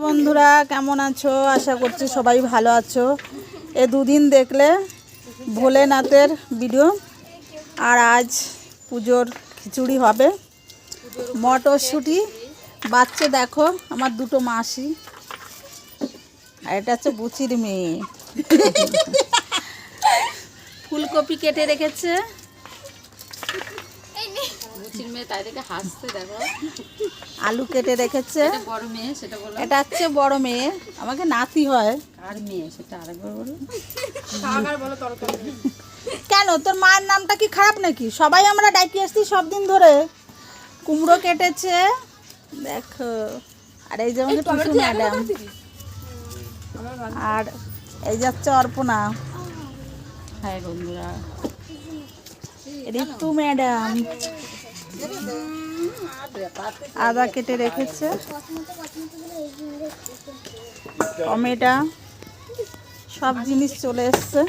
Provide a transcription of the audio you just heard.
বন্ধুরা কেমন আছো? আশা করছি সবাই ভালো আছো। এ দুদিন দেখলে ভোলেনাথের ভিডিও, আর আজ পুজোর খিচুড়ি হবে, মটরশুঁটি বাচ্চা। দেখো আমার দুটো মাসি, আর এটা হচ্ছে বুচির মেয়ে। ফুলকপি কেটে রেখেছে, আলু কেটে রেখেছে। এটা হচ্ছে বড় মেয়ে, আমাকে নাতি হয়। কেন তোর মায়ের নামটা কি খারাপ নাকি? সবাই আমরা ডাকি আসছি সব দিন ধরে। কুমড়ো কেটেছে দেখো, আর এই যে আমাকে টুসু ম্যাডাম, আর এই যাচ্ছে অর্পণা। হ্যাঁ বন্ধুরা, ঋতু ম্যাডাম আদা কেটে রেখেছে, টমেটো সব জিনিস চলে এসছে।